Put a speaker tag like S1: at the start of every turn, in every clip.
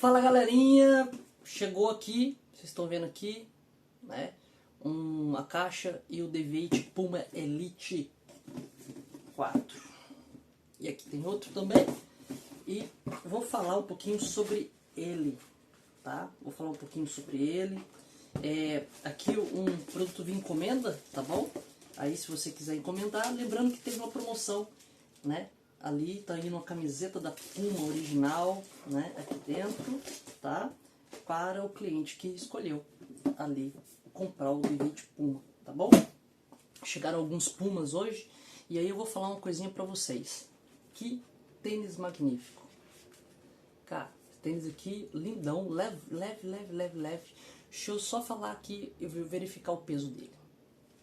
S1: Fala galerinha, chegou aqui, vocês estão vendo aqui, né, a caixa e o Deviate Puma Elite 4. E aqui tem outro também, e vou falar um pouquinho sobre ele, tá? Vou falar um pouquinho sobre ele. Aqui um produto via encomenda, tá bom? Aí se você quiser encomendar, lembrando que teve uma promoção, né? Ali tá indo uma camiseta da Puma original, né? Aqui dentro, tá? Para o cliente que escolheu ali comprar o Deviate Puma, tá bom? Chegaram alguns Pumas hoje e aí eu vou falar uma coisinha pra vocês. Que tênis magnífico. Cara, tênis aqui lindão, leve. Deixa eu só falar aqui e verificar o peso dele.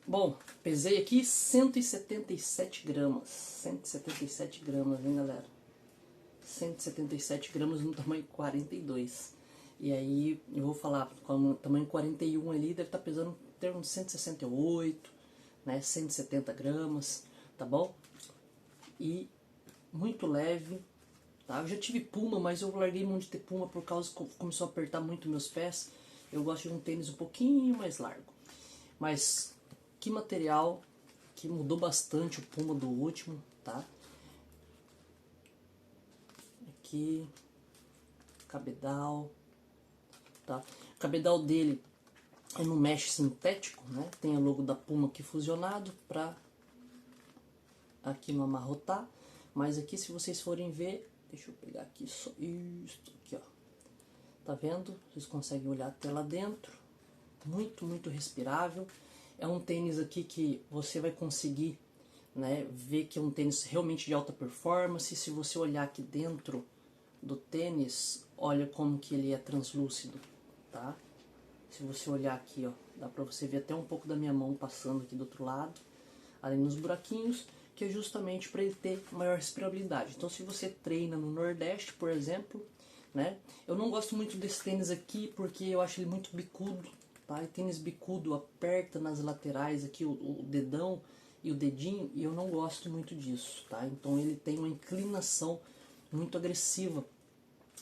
S1: Bom, pesei aqui 177 gramas. 177 gramas, hein, galera? 177 gramas no tamanho 42. E aí, eu vou falar, com o tamanho 41 ali, deve estar pesando em torno de 168, né? 170 gramas, tá bom? E muito leve, tá? Eu já tive Puma, mas eu larguei mão de ter Puma por causa que começou a apertar muito meus pés. Eu gosto de um tênis um pouquinho mais largo. Mas que material, que mudou bastante o Puma do último, tá? Aqui, cabedal, tá? O cabedal dele é no mesh sintético, né? Tem o logo da Puma aqui fusionado para aqui não amarrotar. Mas aqui, se vocês forem ver, deixa eu pegar aqui só isso aqui, ó. Tá vendo? Vocês conseguem olhar até lá dentro. Muito respirável. É um tênis aqui que você vai conseguir, né, ver que é um tênis realmente de alta performance. Se você olhar aqui dentro do tênis, olha como que ele é translúcido, tá? Se você olhar aqui, ó, dá pra você ver até um pouco da minha mão passando aqui do outro lado, ali nos buraquinhos, que é justamente para ele ter maior respirabilidade. Então, se você treina no Nordeste, por exemplo, né, eu não gosto muito desse tênis aqui porque eu acho ele muito bicudo. Tá? E tênis bicudo aperta nas laterais aqui o dedão e o dedinho, e eu não gosto muito disso, tá? Então ele tem uma inclinação muito agressiva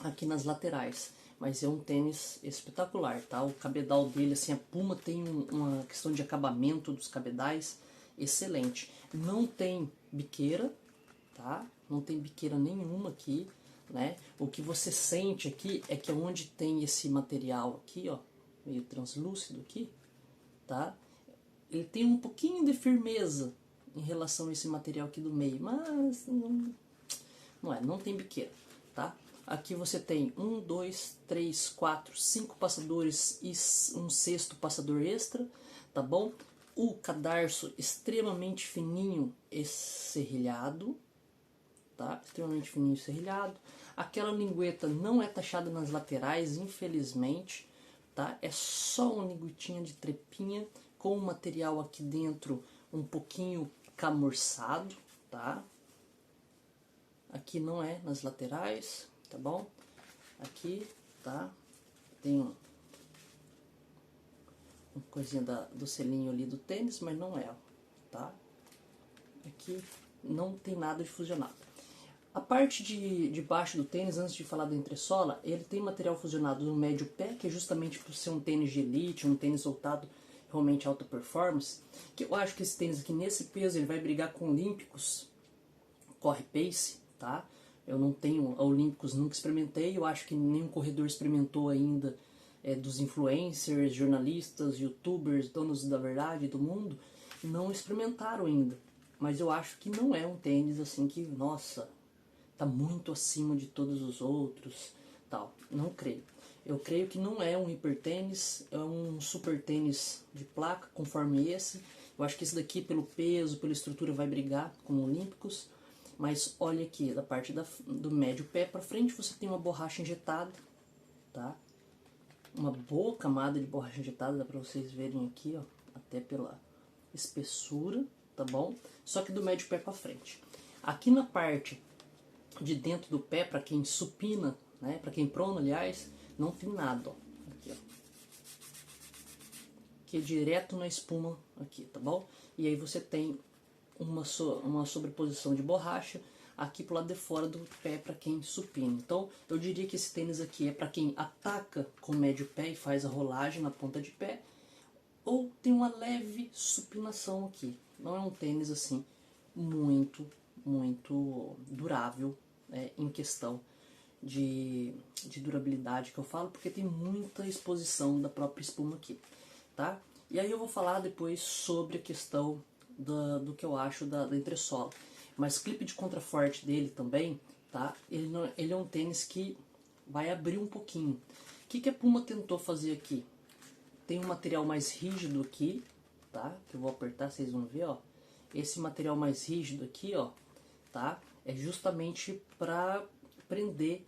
S1: aqui nas laterais, mas é um tênis espetacular, tá? O cabedal dele, assim, a Puma tem uma questão de acabamento dos cabedais excelente. Não tem biqueira, tá? Não tem biqueira nenhuma aqui, né? O que você sente aqui é que onde tem esse material aqui, ó, meio translúcido aqui, tá? Ele tem um pouquinho de firmeza em relação a esse material aqui do meio, mas não tem biqueira, tá? Aqui você tem 1, 2, 3, 4, 5 passadores e um sexto passador extra, tá bom? O cadarço extremamente fininho e serrilhado, tá? Extremamente fininho e serrilhado. Aquela lingueta não é taxada nas laterais, infelizmente. Tá? É só uma linguitinha de trepinha com o material aqui dentro um pouquinho camurçado, tá? Aqui não é nas laterais, tá bom? Aqui, tá? Tem uma coisinha do selinho ali do tênis, mas não é, tá? Aqui não tem nada de fusionado. A parte de baixo do tênis, antes de falar da entressola, ele tem material fusionado no médio pé, que é justamente por ser um tênis de elite, um tênis voltado realmente a alta performance, que eu acho que esse tênis aqui, nesse peso, ele vai brigar com Olímpicos, Corre Pace, tá? Eu não tenho a Olímpicos, nunca experimentei, eu acho que nenhum corredor experimentou ainda, dos influencers, jornalistas, youtubers, donos da verdade do mundo, não experimentaram ainda. Mas eu acho que não é um tênis assim que, nossa, tá muito acima de todos os outros, tal. Não creio. Eu creio que não é um hipertênis, é um super tênis de placa, conforme esse. Eu acho que esse daqui, pelo peso, pela estrutura, vai brigar com Olímpicos. Mas olha aqui, da parte do médio pé para frente, você tem uma borracha injetada, tá? Uma boa camada de borracha injetada, dá pra vocês verem aqui, ó, até pela espessura, tá bom? Só que do médio pé para frente. Aqui na parte de dentro do pé, para quem supina, né, para quem prona, aliás, não tem nada, ó. Aqui, ó. Aqui é direto na espuma aqui, tá bom? E aí você tem uma sobreposição de borracha. aqui pro lado de fora do pé para quem supina. Então eu diria que esse tênis aqui é para quem ataca com o médio pé e faz a rolagem na ponta de pé, ou tem uma leve supinação aqui. Não é um tênis assim muito durável, né, em questão de durabilidade que eu falo, porque tem muita exposição da própria espuma aqui, tá? E aí eu vou falar depois sobre a questão do que eu acho da entressola. Mas clipe de contraforte dele também, tá? Ele é um tênis que vai abrir um pouquinho. O que a Puma tentou fazer aqui? Tem um material mais rígido aqui, tá? Que eu vou apertar, vocês vão ver, ó. Esse material mais rígido aqui, ó, tá? É justamente para prender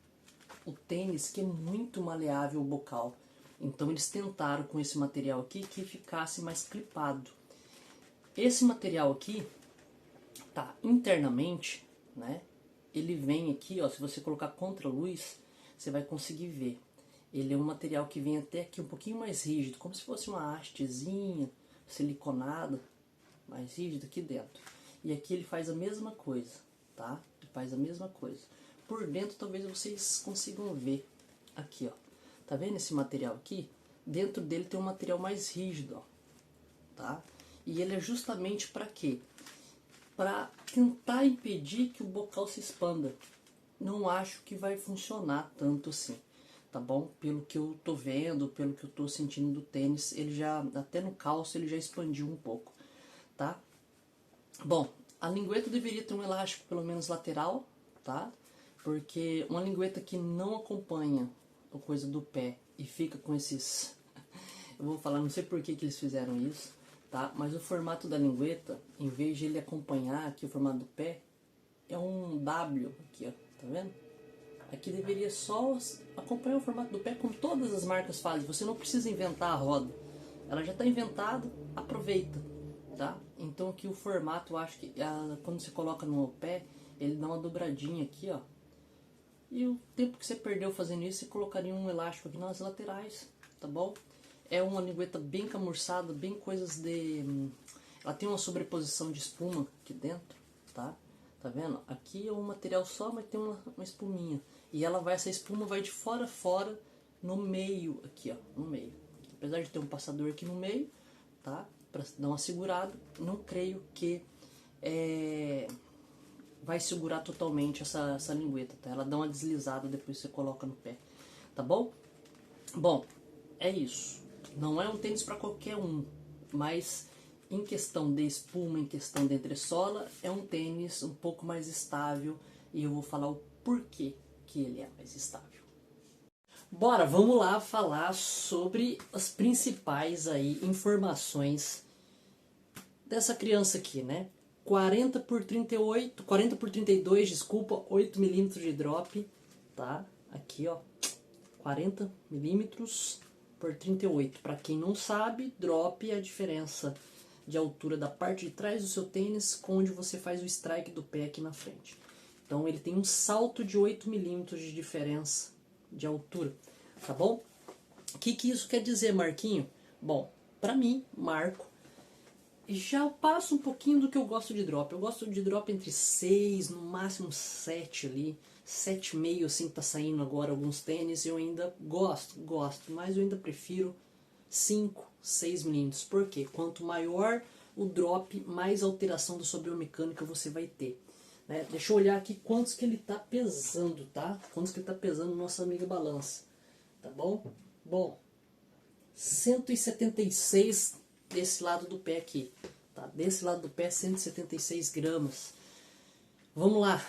S1: o tênis, que é muito maleável o bocal. Então eles tentaram com esse material aqui que ficasse mais clipado. Esse material aqui, tá, internamente, né? Ele vem aqui, ó, se você colocar contra a luz, você vai conseguir ver. Ele é um material que vem até aqui um pouquinho mais rígido, como se fosse uma hastezinha siliconada, mais rígido aqui dentro. E aqui ele faz a mesma coisa, tá? Ele faz a mesma coisa. Por dentro talvez vocês consigam ver aqui, ó. Tá vendo esse material aqui? Dentro dele tem um material mais rígido, ó, tá? E ele é justamente para quê? Para tentar impedir que o bocal se expanda. Não acho que vai funcionar tanto assim, tá bom? Pelo que eu tô vendo, pelo que eu tô sentindo do tênis, ele já, até no calço, ele já expandiu um pouco, tá? Bom, a lingueta deveria ter um elástico pelo menos lateral, tá? Porque uma lingueta que não acompanha a coisa do pé e fica com esses... Eu vou falar, não sei por que eles fizeram isso, tá? Mas o formato da lingueta, em vez de ele acompanhar aqui o formato do pé, é um W aqui, ó, tá vendo? Aqui deveria só acompanhar o formato do pé, como todas as marcas fazem. Você não precisa inventar a roda, ela já está inventada, aproveita, tá? Então aqui o formato, eu acho que quando você coloca no pé, ele dá uma dobradinha aqui, ó. E o tempo que você perdeu fazendo isso, você colocaria um elástico aqui nas laterais, tá bom? É uma lingueta bem camurçada, bem coisas de... Ela tem uma sobreposição de espuma aqui dentro, tá? Tá vendo? Aqui é um material só, mas tem uma espuminha. E essa espuma vai de fora a fora, no meio aqui, ó, no meio. Apesar de ter um passador aqui no meio, tá? Pra dar uma segurada, não creio que vai segurar totalmente essa lingueta, tá? Ela dá uma deslizada depois que você coloca no pé, tá bom? Bom, é isso. Não é um tênis para qualquer um, mas em questão de espuma, em questão de entressola, é um tênis um pouco mais estável e eu vou falar o porquê que ele é mais estável. Bora, vamos lá falar sobre as principais aí informações dessa criança aqui, né? 40 por 32, desculpa, 8 milímetros de drop, tá? Aqui, ó, 40 milímetros por 38. Para quem não sabe, drop é a diferença de altura da parte de trás do seu tênis com onde você faz o strike do pé aqui na frente. Então ele tem um salto de 8 milímetros de diferença de altura, tá bom? O que isso quer dizer, Marquinho? Bom, para mim, Marco, já passo um pouquinho do que eu gosto de drop. Eu gosto de drop entre 6, no máximo 7 ali. 7,5 assim tá saindo agora alguns tênis. Eu ainda gosto, mas eu ainda prefiro 5, 6 milímetros. Por quê? Quanto maior o drop, mais alteração da sua biomecânica você vai ter. Né? Deixa eu olhar aqui quantos que ele tá pesando, tá? Quantos que ele tá pesando nossa amiga balança. Tá bom? Bom, 176 desse lado do pé aqui, tá? Desse lado do pé 176 gramas. Vamos lá,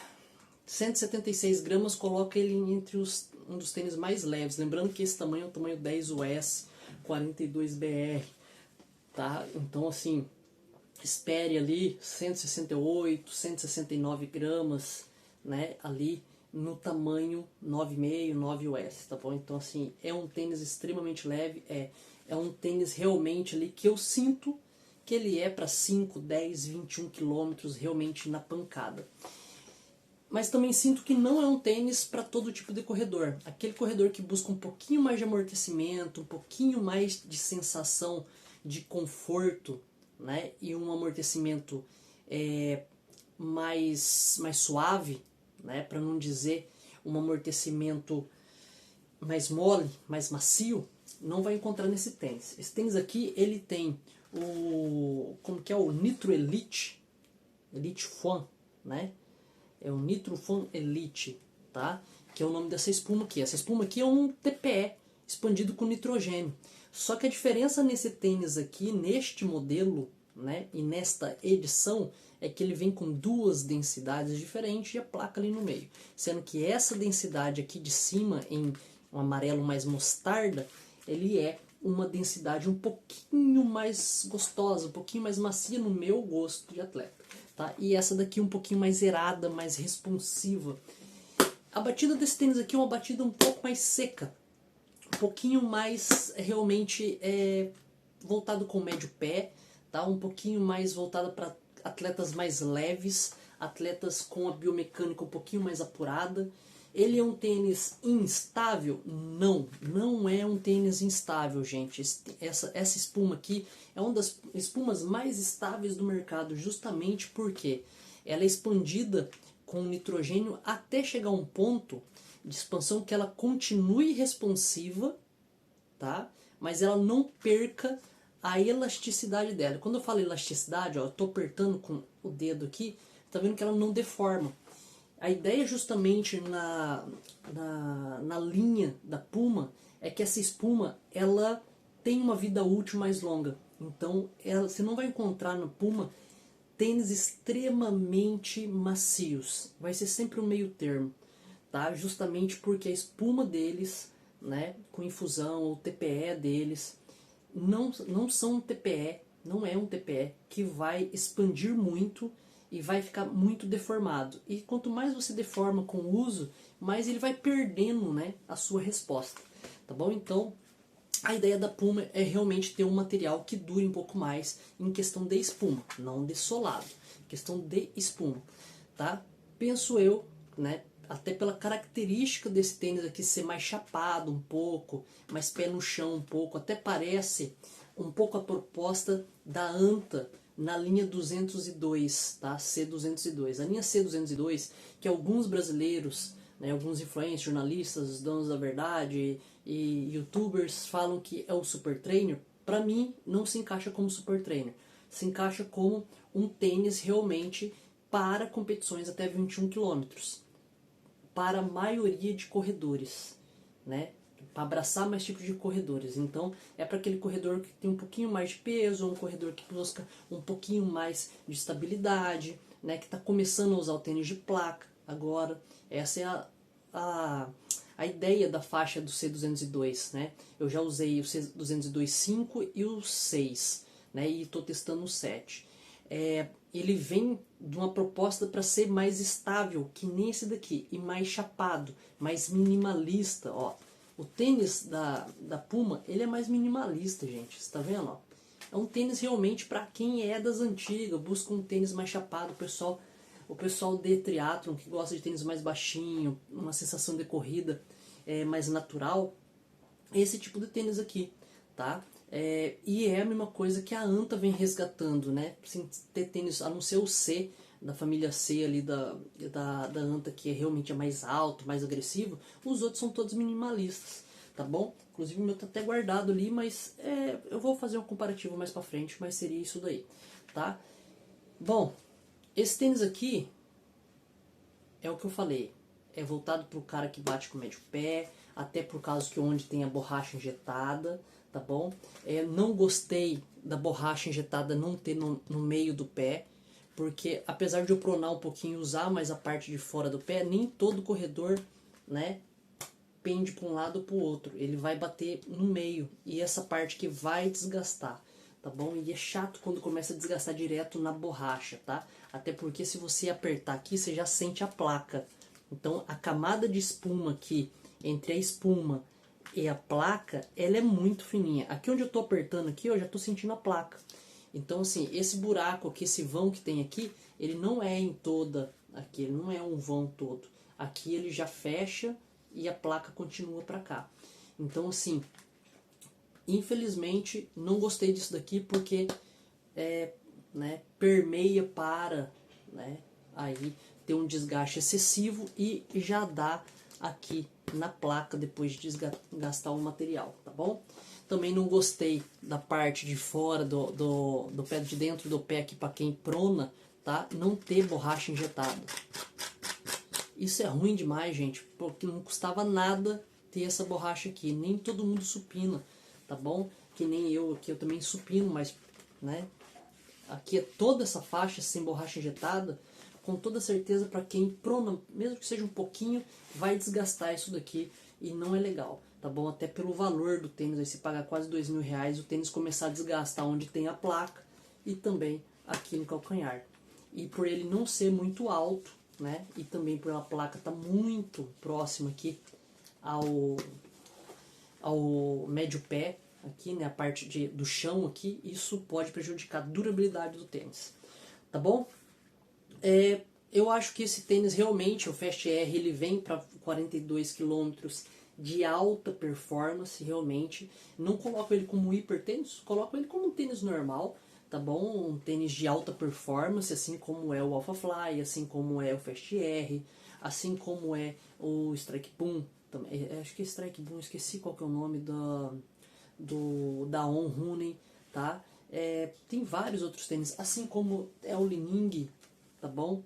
S1: 176 gramas coloca ele entre um dos tênis mais leves. Lembrando que esse tamanho é o tamanho 10 US 42 BR, tá? Então assim, espere ali 168, 169 gramas, né? Ali no tamanho 9,5, 9 US, tá bom? Então assim, é um tênis extremamente leve, é um tênis realmente ali que eu sinto que ele é para 5, 10, 21 quilômetros realmente na pancada. Mas também sinto que não é um tênis para todo tipo de corredor. Aquele corredor que busca um pouquinho mais de amortecimento, um pouquinho mais de sensação de conforto, né? E um amortecimento mais suave, né, para não dizer um amortecimento mais mole, mais macio, não vai encontrar nesse tênis. Esse tênis aqui, ele tem o Nitro Elite, Elite Foam, né? É o Nitro Foam Elite, tá? Que é o nome dessa espuma aqui. Essa espuma aqui é um TPE expandido com nitrogênio. Só que a diferença nesse tênis aqui, neste modelo, né, e nesta edição, é que ele vem com duas densidades diferentes e a placa ali no meio. Sendo que essa densidade aqui de cima, em um amarelo mais mostarda, ele é uma densidade um pouquinho mais gostosa, um pouquinho mais macia no meu gosto de atleta. Tá? E essa daqui um pouquinho mais zerada, mais responsiva. A batida desse tênis aqui é uma batida um pouco mais seca, um pouquinho mais realmente voltado com o médio pé, tá? Um pouquinho mais voltado para atletas mais leves, atletas com a biomecânica um pouquinho mais apurada. Ele é um tênis instável? Não, não é um tênis instável, gente. Essa espuma aqui é uma das espumas mais estáveis do mercado, justamente porque ela é expandida com nitrogênio até chegar a um ponto de expansão que ela continue responsiva, tá? Mas ela não perca a elasticidade dela. Quando eu falo elasticidade, ó, eu estou apertando com o dedo aqui, tá vendo que ela não deforma. A ideia justamente na linha da Puma é que essa espuma ela tem uma vida útil mais longa. Então você não vai encontrar na Puma tênis extremamente macios. Vai ser sempre um meio termo, tá? Justamente porque a espuma deles, né, com infusão, o TPE deles, não são um TPE, não é um TPE que vai expandir muito e vai ficar muito deformado. E quanto mais você deforma com o uso, mais ele vai perdendo, né, a sua resposta. Tá bom? Então, a ideia da Puma é realmente ter um material que dure um pouco mais em questão de espuma, não de solado, questão de espuma, tá? Penso eu, né, até pela característica desse tênis aqui ser mais chapado um pouco, mais pé no chão um pouco, até parece um pouco a proposta da Anta na linha 202, tá? C202. A linha C202, que alguns brasileiros, né, alguns influencers, jornalistas, donos da verdade e youtubers falam que é o Super Trainer, para mim não se encaixa como Super Trainer. Se encaixa como um tênis realmente para competições até 21 km. Para a maioria de corredores, né? Para abraçar mais tipos de corredores. Então é para aquele corredor que tem um pouquinho mais de peso, um corredor que busca um pouquinho mais de estabilidade, né? Que está começando a usar o tênis de placa agora. Essa é a ideia da faixa do C202, né? Eu já usei o C202 5 e o 6, né? E estou testando o 7. Ele vem de uma proposta para ser mais estável, que nem esse daqui, e mais chapado, mais minimalista, ó. O tênis da Puma, ele é mais minimalista, gente, você tá vendo, ó? É um tênis realmente para quem é das antigas, busca um tênis mais chapado, o pessoal de triatlon, que gosta de tênis mais baixinho, uma sensação de corrida mais natural, esse tipo de tênis aqui, tá? E é a mesma coisa que a Anta vem resgatando, né? Sem ter tênis, a não ser o C, da família C ali da Anta, que realmente é mais alto, mais agressivo, os outros são todos minimalistas, tá bom? Inclusive o meu tá até guardado ali, mas eu vou fazer um comparativo mais pra frente, mas seria isso daí, tá? Bom, esse tênis aqui é o que eu falei, é voltado pro cara que bate com o médio pé, até por causa que onde tem a borracha injetada, tá bom? Não gostei da borracha injetada não ter no meio do pé, porque apesar de eu pronar um pouquinho e usar mais a parte de fora do pé, nem todo corredor, né, pende para um lado ou para o outro. Ele vai bater no meio e essa parte que vai desgastar, tá bom? E é chato quando começa a desgastar direto na borracha, tá? Até porque se você apertar aqui, você já sente a placa. Então a camada de espuma aqui, entre a espuma e a placa, ela é muito fininha. Aqui onde eu estou apertando aqui, eu já estou sentindo a placa. Então assim, esse buraco aqui, esse vão que tem aqui, ele não é em toda aqui, ele não é um vão todo. Aqui ele já fecha e a placa continua para cá. Então assim, infelizmente não gostei disso daqui porque né, permeia para, né, aí ter um desgaste excessivo e já dá aqui na placa depois de desgastar o material, tá bom? Também não gostei da parte de fora do pé, de dentro do pé aqui para quem prona, tá? Não ter borracha injetada. Isso é ruim demais, gente, porque não custava nada ter essa borracha aqui. Nem todo mundo supina, tá bom? Que nem eu aqui, eu também supino, mas, né? Aqui é toda essa faixa sem borracha injetada, com toda certeza para quem prona, mesmo que seja um pouquinho, vai desgastar isso daqui e não é legal, tá bom? Até pelo valor do tênis, aí se paga quase R$2.000, o tênis começar a desgastar onde tem a placa e também aqui no calcanhar. E por ele não ser muito alto, né? E também por a placa estar muito próxima aqui ao médio pé, aqui, né, a parte do chão aqui, isso pode prejudicar a durabilidade do tênis, tá bom? Eu acho que esse tênis realmente, o Fast R, ele vem para 42 km de alta performance, realmente. Não coloco ele como hiper tênis, coloco ele como um tênis normal, tá bom? Um tênis de alta performance, assim como é o Alpha Fly, assim como é o Fast R, assim como é o Strike Boom. Acho que é Strike Boom, esqueci qual que é o nome da On Running, tá? Tem vários outros tênis, assim como é o Li-Ning, tá bom?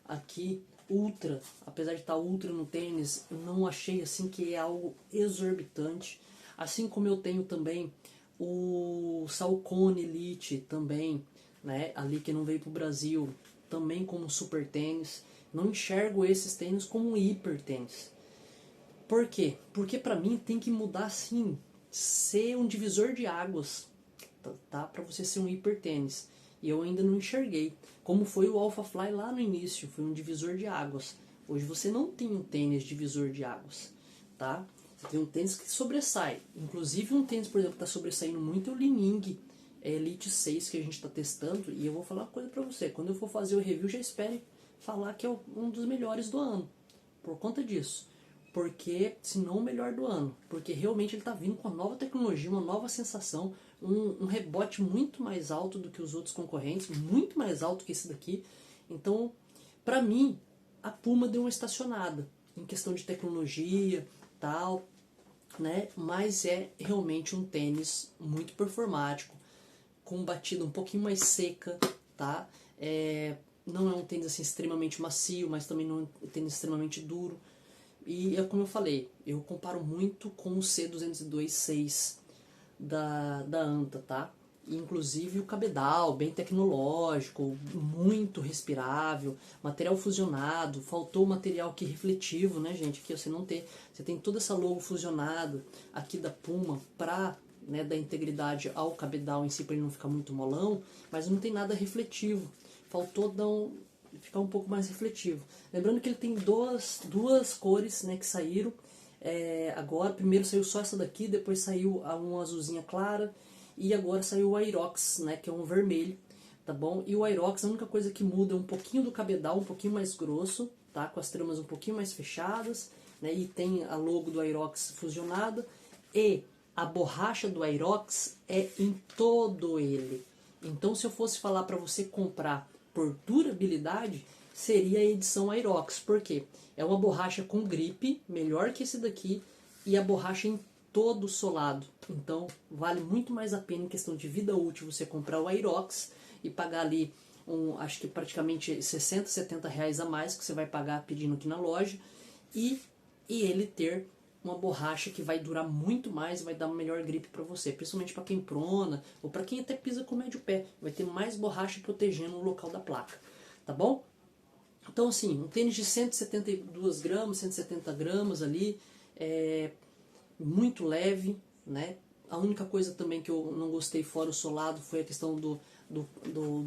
S1: Aqui, Ultra, apesar de estar Ultra no tênis, eu não achei assim que é algo exorbitante. Assim como eu tenho também o Saucony Elite também, né? Ali que não veio pro Brasil, também como super tênis. Não enxergo esses tênis como um hiper tênis. Por quê? Porque pra mim tem que mudar assim, ser um divisor de águas, tá? Para você ser um hiper tênis. E eu ainda não enxerguei. Como foi o Alpha Fly lá no início, foi um divisor de águas. Hoje você não tem um tênis divisor de águas, tá? Você tem um tênis que sobressai. Inclusive um tênis, por exemplo, que está sobressaindo muito é o Li-Ning Elite 6 que a gente está testando. E eu vou falar uma coisa para você. Quando eu for fazer o review, já espere falar que é um dos melhores do ano. Por conta disso. Porque, se não o melhor do ano. Porque realmente ele está vindo com uma nova tecnologia, uma nova sensação, um rebote muito mais alto do que os outros concorrentes, muito mais alto que esse daqui. Então, para mim, a Puma deu uma estacionada em questão de tecnologia, tal, né? Mas é realmente um tênis muito performático, com batida um pouquinho mais seca, tá? Não é um tênis assim extremamente macio, mas também não é um tênis extremamente duro. E é como eu falei, eu comparo muito com o C202.6 da Anta, tá? Inclusive o cabedal, bem tecnológico, muito respirável, material fusionado, faltou material aqui refletivo, né, gente? Aqui você não tem, você tem toda essa logo fusionada aqui da Puma pra, né, dar integridade ao cabedal em si, para ele não ficar muito molão, mas não tem nada refletivo. Faltou ficar um pouco mais refletivo. Lembrando que ele tem duas cores, né, que saíram. Agora, primeiro saiu só essa daqui, depois saiu uma azulzinha clara e agora saiu o Aerox, né, que é um vermelho, tá bom? E o Aerox, a única coisa que muda é um pouquinho do cabedal, um pouquinho mais grosso, tá? Com as tramas um pouquinho mais fechadas, né? E tem a logo do Aerox fusionada e a borracha do Aerox é em todo ele. Então, se eu fosse falar para você comprar por durabilidade, seria a edição Aerox. Por quê? É uma borracha com gripe, melhor que esse daqui, e a borracha em todo solado. Então, vale muito mais a pena em questão de vida útil você comprar o Aerox e pagar ali, acho que praticamente 60, 70 reais a mais que você vai pagar pedindo aqui na loja, e ele ter uma borracha que vai durar muito mais e vai dar uma melhor gripe para você, principalmente para quem prona ou para quem até pisa com médio pé, vai ter mais borracha protegendo o local da placa, tá bom? Então assim, um tênis de 172 gramas, 170 gramas ali, muito leve, né? A única coisa também que eu não gostei fora o solado foi a questão do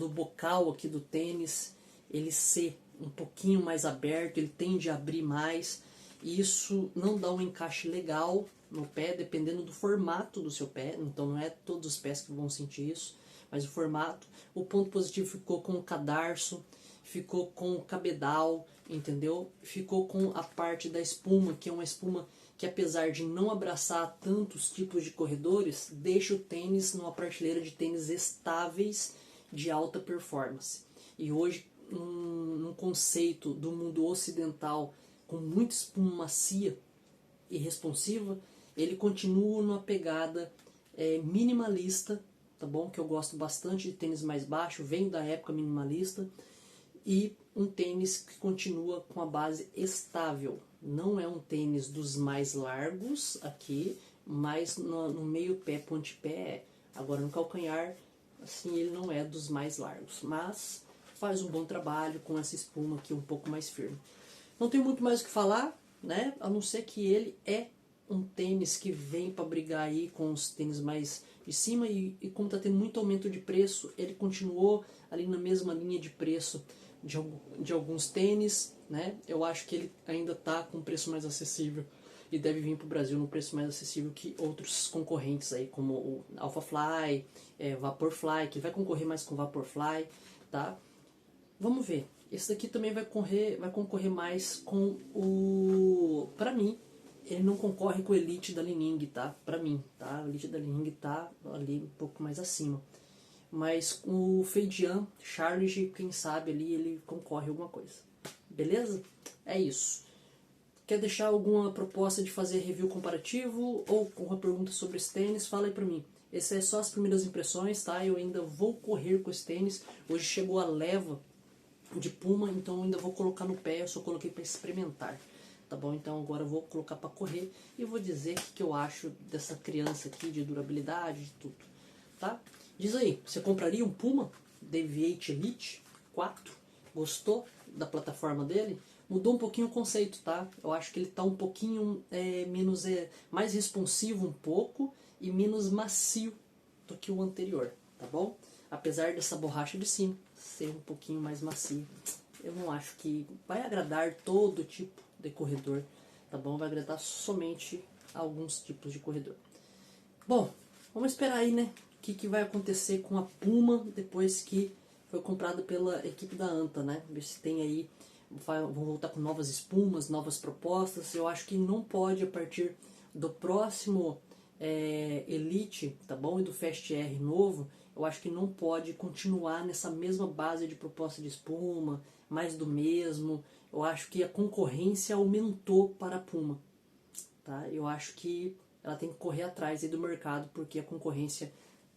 S1: bocal aqui do tênis, ele ser um pouquinho mais aberto, ele tende a abrir mais, e isso não dá um encaixe legal no pé, dependendo do formato do seu pé, então não é todos os pés que vão sentir isso, mas o formato. O ponto positivo ficou com o cadarço, ficou com o cabedal, entendeu? Ficou com a parte da espuma, que é uma espuma que, apesar de não abraçar tantos tipos de corredores, deixa o tênis numa prateleira de tênis estáveis de alta performance. E hoje num conceito do mundo ocidental com muita espuma macia e responsiva, ele continua numa pegada minimalista, tá bom? Que eu gosto bastante de tênis mais baixo, vem da época minimalista, e um tênis que continua com a base estável. Não é um tênis dos mais largos aqui, mas no meio pé, pontepé é. Agora no calcanhar, assim, ele não é dos mais largos, mas faz um bom trabalho com essa espuma aqui um pouco mais firme. Não tem muito mais o que falar, né? A não ser que ele é um tênis que vem para brigar aí com os tênis mais de cima e como está tendo muito aumento de preço, ele continuou ali na mesma linha de preço de alguns tênis, né? Eu acho que ele ainda está com um preço mais acessível e deve vir para o Brasil num preço mais acessível que outros concorrentes aí, como o Alphafly, Vaporfly, que vai concorrer mais com o Vaporfly, tá? Vamos ver. Esse daqui também vai concorrer mais com o... Pra mim, ele não concorre com o Elite da Li-Ning, tá? Pra mim, tá? O Elite da Li-Ning tá ali um pouco mais acima. Mas o Feidian, Charles, quem sabe ali ele concorre alguma coisa. Beleza? É isso. Quer deixar alguma proposta de fazer review comparativo ou alguma pergunta sobre esse tênis? Fala aí pra mim. Essas é só as primeiras impressões, tá? Eu ainda vou correr com esse tênis. Hoje chegou a leva de Puma, então eu ainda vou colocar no pé. Eu só coloquei para experimentar, tá bom? Então agora eu vou colocar para correr e vou dizer o que eu acho dessa criança aqui, de durabilidade, de tudo, tá? Diz aí, você compraria um Puma Deviate Elite 4? Gostou da plataforma dele? Mudou um pouquinho o conceito, tá? Eu acho que ele tá um pouquinho mais responsivo um pouco e menos macio do que o anterior, tá bom? Apesar dessa borracha de cima ser um pouquinho mais macio, eu não acho que vai agradar todo tipo de corredor, tá bom? Vai agradar somente alguns tipos de corredor. Bom, vamos esperar aí, né? O que vai acontecer com a Puma depois que foi comprada pela equipe da Anta, né? Ver se tem aí, vão voltar com novas espumas, novas propostas. Eu acho que não pode, a partir do próximo Elite, tá bom? E do Fast R novo, eu acho que não pode continuar nessa mesma base de proposta de espuma, mais do mesmo. Eu acho que a concorrência aumentou para a Puma, tá? Eu acho que ela tem que correr atrás aí do mercado, porque a concorrência,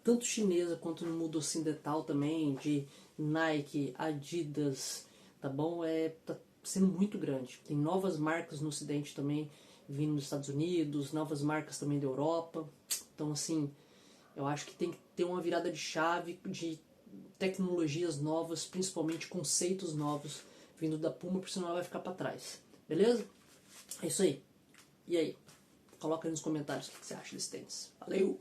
S1: tanto chinesa quanto no mundo ocidental também, de Nike, Adidas, tá bom? Tá sendo muito grande. Tem novas marcas no ocidente também, vindo dos Estados Unidos, novas marcas também da Europa. Então, assim, eu acho que tem que ter uma virada de chave de tecnologias novas, principalmente conceitos novos, vindo da Puma, porque senão ela vai ficar para trás. Beleza? É isso aí. E aí? Coloca aí nos comentários o que você acha desse tênis. Valeu!